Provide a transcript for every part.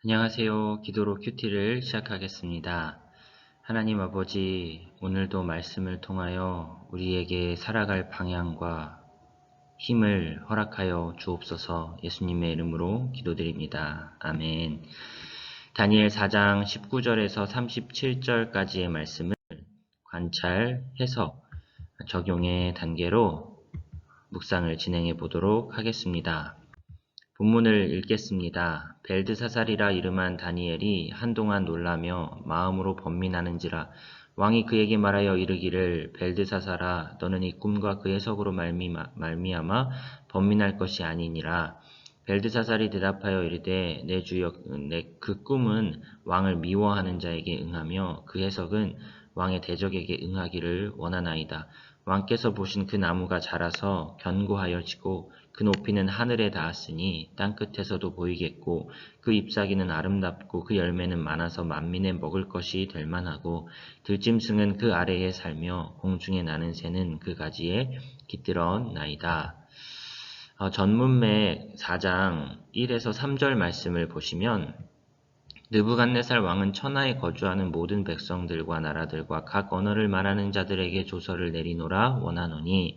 안녕하세요. 기도로 큐티를 시작하겠습니다. 하나님 아버지, 오늘도 말씀을 통하여 우리에게 살아갈 방향과 힘을 허락하여 주옵소서. 예수님의 이름으로 기도드립니다. 아멘. 다니엘 4장 19절에서 37절까지의 말씀을 관찰, 해석, 적용의 단계로 묵상을 진행해 보도록 하겠습니다. 본문을 읽겠습니다. 벨드사살이라 이름한 다니엘이 한동안 놀라며 마음으로 번민하는지라 왕이 그에게 말하여 이르기를 벨드사살아 너는 이 꿈과 그 해석으로 말미암아 번민할 것이 아니니라. 벨드사살이 대답하여 이르되 내 주여 그 꿈은 왕을 미워하는 자에게 응하며 그 해석은 왕의 대적에게 응하기를 원하나이다. 왕께서 보신 그 나무가 자라서 견고하여 지고 그 높이는 하늘에 닿았으니 땅끝에서도 보이겠고 그 잎사귀는 아름답고 그 열매는 많아서 만민에 먹을 것이 될 만하고 들짐승은 그 아래에 살며 공중에 나는 새는 그 가지에 깃들어나이다. 전문맥 4장 1에서 3절 말씀을 보시면 느부갓네살 왕은 천하에 거주하는 모든 백성들과 나라들과 각 언어를 말하는 자들에게 조서를 내리노라 원하노니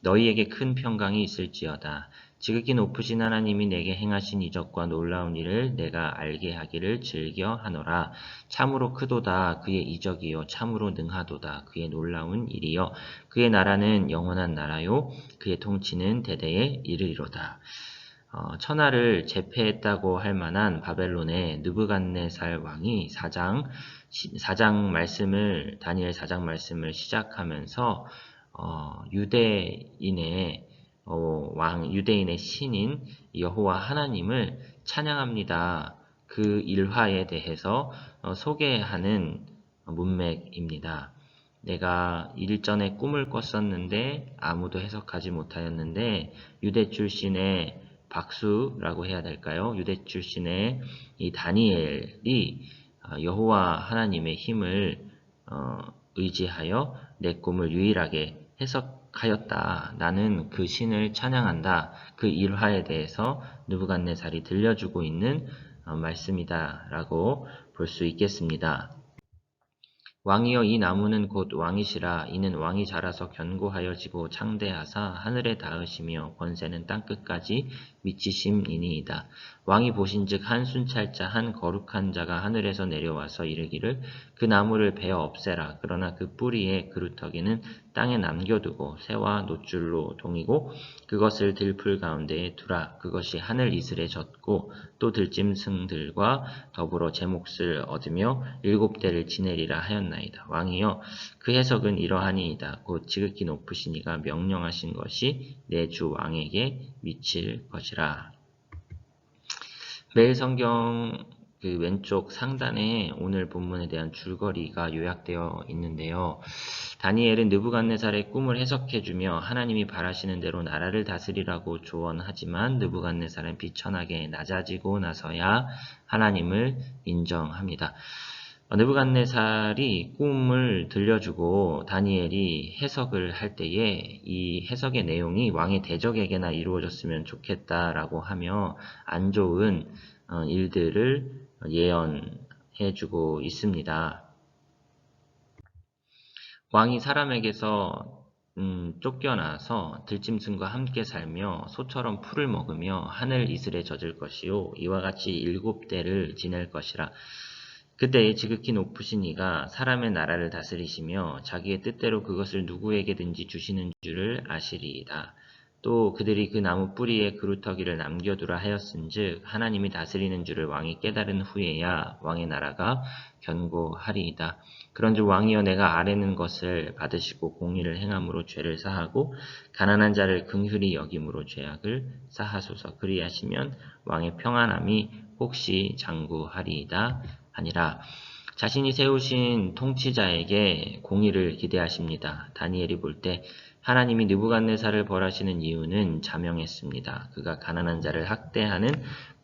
너희에게 큰 평강이 있을지어다. 지극히 높으신 하나님이 내게 행하신 이적과 놀라운 일을 내가 알게 하기를 즐겨하노라. 참으로 크도다 그의 이적이요 참으로 능하도다 그의 놀라운 일이요 그의 나라는 영원한 나라요 그의 통치는 대대에 이르리로다. 천하를 제패했다고 할 만한 바벨론의 느부갓네살 왕이 다니엘 4장 말씀을 시작하면서 유대인의 신인 여호와 하나님을 찬양합니다. 그 일화에 대해서 소개하는 문맥입니다. 내가 일전에 꿈을 꿨었는데 아무도 해석하지 못하였는데 유대 출신의 박수라고 해야 될까요? 유대 출신의 이 다니엘이 여호와 하나님의 힘을 의지하여 내 꿈을 유일하게 해석하였다. 나는 그 신을 찬양한다. 그 일화에 대해서 느부갓네살이 들려주고 있는 말씀이다라고 볼 수 있겠습니다. 왕이여 이 나무는 곧 왕이시라. 이는 왕이 자라서 견고하여지고 창대하사 하늘에 닿으시며 권세는 땅끝까지 미치심이니이다. 왕이 보신즉 한 순찰자 한 거룩한 자가 하늘에서 내려와서 이르기를 그 나무를 베어 없애라. 그러나 그 뿌리의 그루터기는 땅에 남겨두고 새와 노줄로 동이고 그것을 들풀 가운데에 두라. 그것이 하늘 이슬에 젖고 또 들짐승들과 더불어 제 몫을 얻으며 7대를 지내리라 하였나이다. 왕이여 그 해석은 이러하니이다. 곧 지극히 높으신 이가 명령하신 것이 내 주 왕에게 미칠 것이라. 매일 성경 그 왼쪽 상단에 오늘 본문에 대한 줄거리가 요약되어 있는데요. 다니엘은 느부갓네살의 꿈을 해석해주며 하나님이 바라시는 대로 나라를 다스리라고 조언하지만 느부갓네살은 비천하게 낮아지고 나서야 하나님을 인정합니다. 느부갓네살이 꿈을 들려주고 다니엘이 해석을 할 때에 이 해석의 내용이 왕의 대적에게나 이루어졌으면 좋겠다라고 하며 안 좋은 일들을 예언해주고 있습니다. 왕이 사람에게서 쫓겨나서 들짐승과 함께 살며 소처럼 풀을 먹으며 하늘 이슬에 젖을 것이요 이와 같이 7대를 지낼 것이라. 그때에 지극히 높으신 이가 사람의 나라를 다스리시며 자기의 뜻대로 그것을 누구에게든지 주시는 줄을 아시리이다. 또 그들이 그 나무 뿌리에 그루터기를 남겨두라 하였은즉 하나님이 다스리는 줄을 왕이 깨달은 후에야 왕의 나라가 견고하리이다. 그런즉 왕이여 내가 아뢰는 것을 받으시고 공의를 행함으로 죄를 사하고 가난한 자를 긍휼히 여김으로 죄악을 사하소서. 그리하시면 왕의 평안함이 혹시 장구하리이다 하니라. 자신이 세우신 통치자에게 공의를 기대하십니다. 다니엘이 볼 때 하나님이 느부갓네살을 벌하시는 이유는 자명했습니다. 그가 가난한 자를 학대하는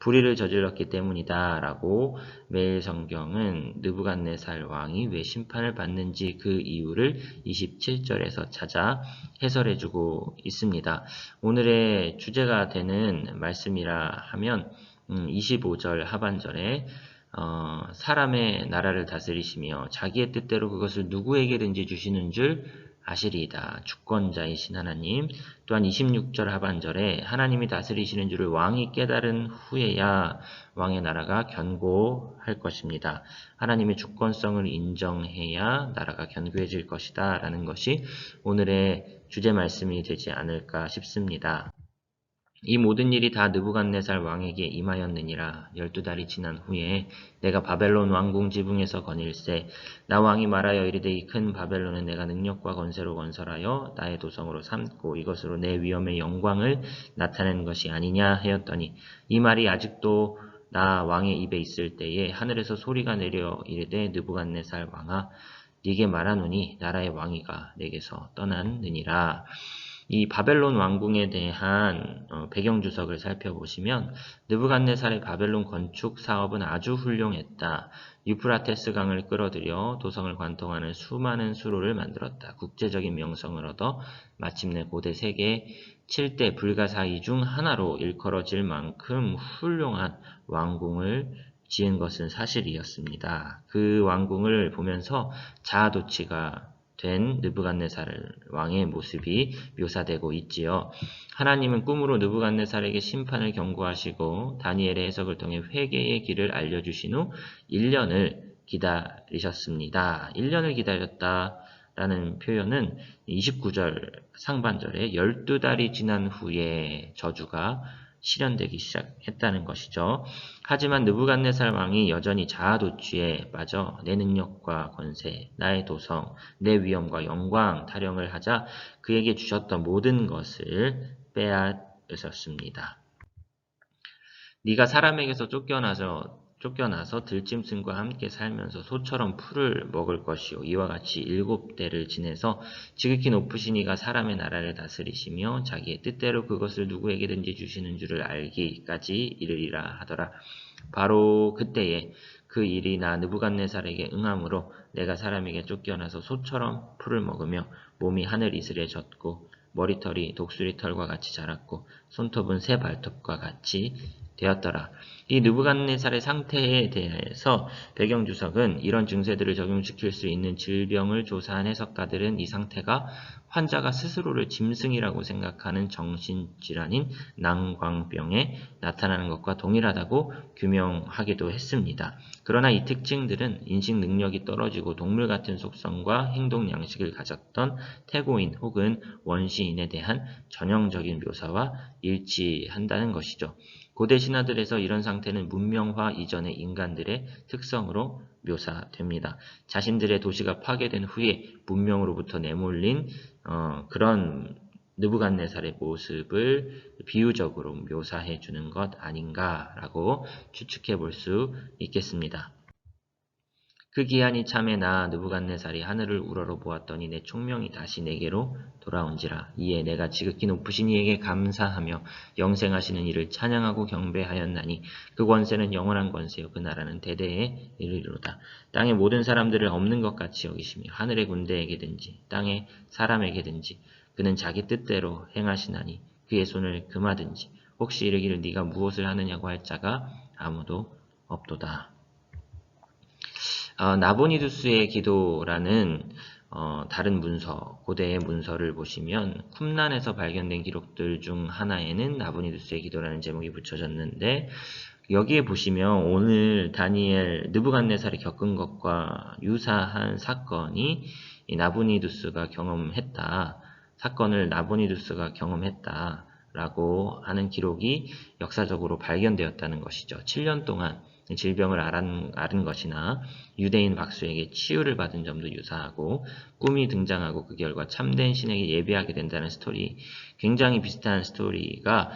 불의를 저질렀기 때문이다 라고 매일 성경은 느부갓네살 왕이 왜 심판을 받는지 그 이유를 27절에서 찾아 해설해주고 있습니다. 오늘의 주제가 되는 말씀이라 하면 25절 하반절에 사람의 나라를 다스리시며 자기의 뜻대로 그것을 누구에게든지 주시는 줄 아시리이다. 주권자이신 하나님. 또한 26절 하반절에 하나님이 다스리시는 줄을 왕이 깨달은 후에야 왕의 나라가 견고할 것입니다. 하나님의 주권성을 인정해야 나라가 견고해질 것이다 라는 것이 오늘의 주제 말씀이 되지 않을까 싶습니다. 이 모든 일이 다 느부갓네살 왕에게 임하였느니라. 12달이 지난 후에 내가 바벨론 왕궁 지붕에서 거닐세 나 왕이 말하여 이르되 이 큰 바벨론은 내가 능력과 건세로 건설하여 나의 도성으로 삼고 이것으로 내 위엄의 영광을 나타내는 것이 아니냐 하였더니 이 말이 아직도 나 왕의 입에 있을 때에 하늘에서 소리가 내려 이르되 느부갓네살 왕아 네게 말하노니 나라의 왕위가 내게서 떠났느니라. 이 바벨론 왕궁에 대한 배경 주석을 살펴보시면 느부갓네살의 바벨론 건축 사업은 아주 훌륭했다. 유프라테스 강을 끌어들여 도성을 관통하는 수많은 수로를 만들었다. 국제적인 명성을 얻어 마침내 고대 세계 7대 불가사의 중 하나로 일컬어질 만큼 훌륭한 왕궁을 지은 것은 사실이었습니다. 그 왕궁을 보면서 자아도취가 된 느부갓네살 왕의 모습이 묘사되고 있지요. 하나님은 꿈으로 느부갓네살에게 심판을 경고하시고 다니엘의 해석을 통해 회개의 길을 알려주신 후 1년을 기다리셨습니다. 1년을 기다렸다라는 표현은 29절 상반절에 12달이 지난 후에 저주가 실현되기 시작했다는 것이죠. 하지만 느부갓네살 왕이 여전히 자아도취에 빠져 내 능력과 권세, 나의 도성, 내 위엄과 영광 타령을 하자 그에게 주셨던 모든 것을 빼앗으셨습니다. 네가 사람에게서 쫓겨나서 들짐승과 함께 살면서 소처럼 풀을 먹을 것이요 이와 같이 7대를 지내서 지극히 높으신 이가 사람의 나라를 다스리시며 자기의 뜻대로 그것을 누구에게든지 주시는 줄을 알기까지 이르리라 하더라. 바로 그때에 그 일이 나 느부갓네살에게 응함으로 내가 사람에게 쫓겨나서 소처럼 풀을 먹으며 몸이 하늘 이슬에 젖고 머리털이 독수리 털과 같이 자랐고 손톱은 새 발톱과 같이 되었더라. 이 느부갓네살의 상태에 대해서 배경주석은 이런 증세들을 적용시킬 수 있는 질병을 조사한 해석가들은 이 상태가 환자가 스스로를 짐승이라고 생각하는 정신질환인 난광병에 나타나는 것과 동일하다고 규명하기도 했습니다. 그러나 이 특징들은 인식 능력이 떨어지고 동물 같은 속성과 행동 양식을 가졌던 태고인 혹은 원시인에 대한 전형적인 묘사와 일치한다는 것이죠. 고대 신화들에서 이런 상태는 문명화 이전의 인간들의 특성으로 묘사됩니다. 자신들의 도시가 파괴된 후에 문명으로부터 내몰린 그런 느부갓네살의 모습을 비유적으로 묘사해 주는 것 아닌가라고 추측해 볼 수 있겠습니다. 그 기한이 참에 나 느부갓네살이 하늘을 우러러 보았더니 내 총명이 다시 내게로 돌아온지라. 이에 내가 지극히 높으신 이에게 감사하며 영생하시는 이를 찬양하고 경배하였나니 그 권세는 영원한 권세요 그 나라는 대대에 이르리로다. 땅의 모든 사람들을 없는 것 같이 여기시며 하늘의 군대에게든지 땅의 사람에게든지 그는 자기 뜻대로 행하시나니 그의 손을 금하든지 혹시 이르기를 네가 무엇을 하느냐고 할 자가 아무도 없도다. 나보니두스의 기도라는 다른 문서, 고대의 문서를 보시면 쿰란에서 발견된 기록들 중 하나에는 나보니두스의 기도라는 제목이 붙여졌는데 여기에 보시면 오늘 다니엘 느부갓네살이 겪은 것과 유사한 사건이 나보니두스가 경험했다. 사건을 나보니두스가 경험했다라고 하는 기록이 역사적으로 발견되었다는 것이죠. 7년 동안 질병을 앓은 것이나 유대인 박수에게 치유를 받은 점도 유사하고 꿈이 등장하고 그 결과 참된 신에게 예배하게 된다는 스토리, 굉장히 비슷한 스토리가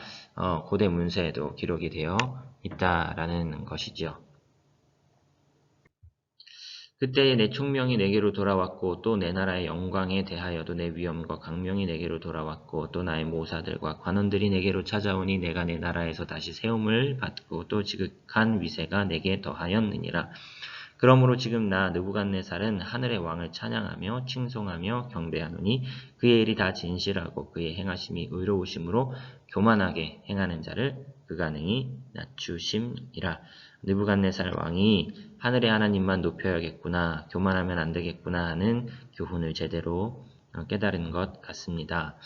고대 문서에도 기록이 되어 있다라는 것이죠. 그때에 내 총명이 내게로 돌아왔고 또 내 나라의 영광에 대하여도 내 위엄과 강명이 내게로 돌아왔고 또 나의 모사들과 관원들이 내게로 찾아오니 내가 내 나라에서 다시 세움을 받고 또 지극한 위세가 내게 더하였느니라. 그러므로 지금 나 느부갓네살은 하늘의 왕을 찬양하며 칭송하며 경배하노니 그의 일이 다 진실하고 그의 행하심이 의로우심으로 교만하게 행하는 자를 그가 능히 낮추심이라. 느부갓네살 왕이 하늘의 하나님만 높여야겠구나, 교만하면 안 되겠구나 하는 교훈을 제대로 깨달은 것 같습니다.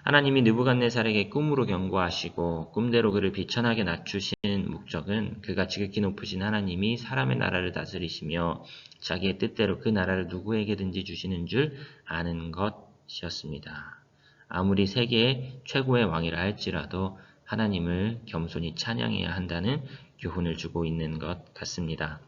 하나님이 느부갓네살에게 꿈으로 경고하시고 꿈대로 그를 비천하게 낮추신 목적은 그가 지극히 높으신 하나님이 사람의 나라를 다스리시며 자기의 뜻대로 그 나라를 누구에게든지 주시는 줄 아는 것이었습니다. 아무리 세계의 최고의 왕이라 할지라도 하나님을 겸손히 찬양해야 한다는 교훈을 주고 있는 것 같습니다.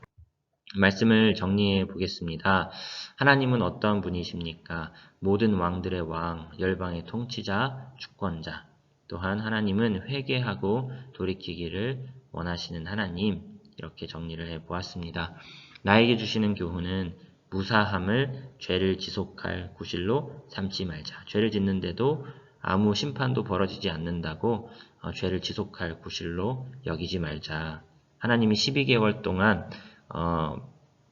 말씀을 정리해 보겠습니다. 하나님은 어떠한 분이십니까? 모든 왕들의 왕, 열방의 통치자, 주권자. 또한 하나님은 회개하고 돌이키기를 원하시는 하나님. 이렇게 정리를 해 보았습니다. 나에게 주시는 교훈은 무사함을 죄를 지속할 구실로 삼지 말자. 죄를 짓는데도 아무 심판도 벌어지지 않는다고 죄를 지속할 구실로 여기지 말자. 하나님이 12개월 동안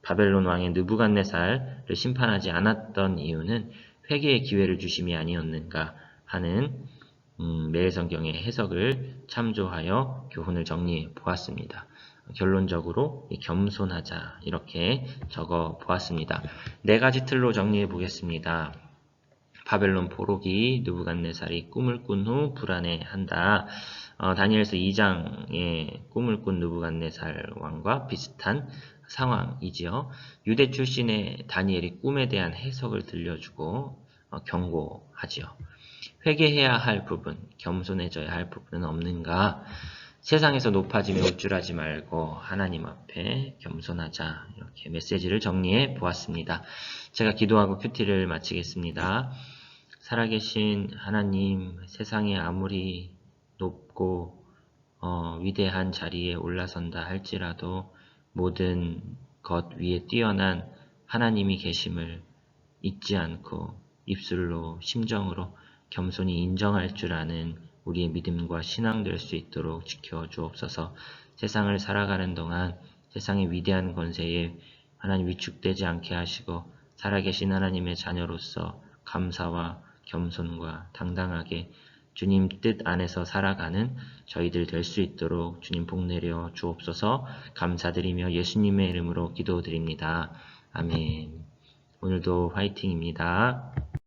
바벨론 왕의 느부갓네살을 심판하지 않았던 이유는 회개의 기회를 주심이 아니었는가 하는 매일성경의 해석을 참조하여 교훈을 정리해 보았습니다. 결론적으로 겸손하자 이렇게 적어 보았습니다. 4가지 틀로 정리해 보겠습니다. 바벨론 포로기, 느부갓네살이 꿈을 꾼 후 불안해한다. 다니엘서 2장의 꿈을 꾼 느부갓네살 왕과 비슷한 상황이지요. 유대 출신의 다니엘이 꿈에 대한 해석을 들려주고 경고하지요. 회개해야 할 부분, 겸손해져야 할 부분은 없는가? 세상에서 높아짐에 우쭐하지 말고 하나님 앞에 겸손하자. 이렇게 메시지를 정리해 보았습니다. 제가 기도하고 큐티를 마치겠습니다. 살아계신 하나님, 세상에 아무리 높고 위대한 자리에 올라선다 할지라도 모든 것 위에 뛰어난 하나님이 계심을 잊지 않고 입술로 심정으로 겸손히 인정할 줄 아는 우리의 믿음과 신앙 될 수 있도록 지켜주옵소서. 세상을 살아가는 동안 세상의 위대한 권세에 하나님 위축되지 않게 하시고 살아계신 하나님의 자녀로서 감사와 겸손과 당당하게 주님 뜻 안에서 살아가는 저희들 될 수 있도록 주님 복 내려 주옵소서. 감사드리며 예수님의 이름으로 기도드립니다. 아멘. 오늘도 화이팅입니다.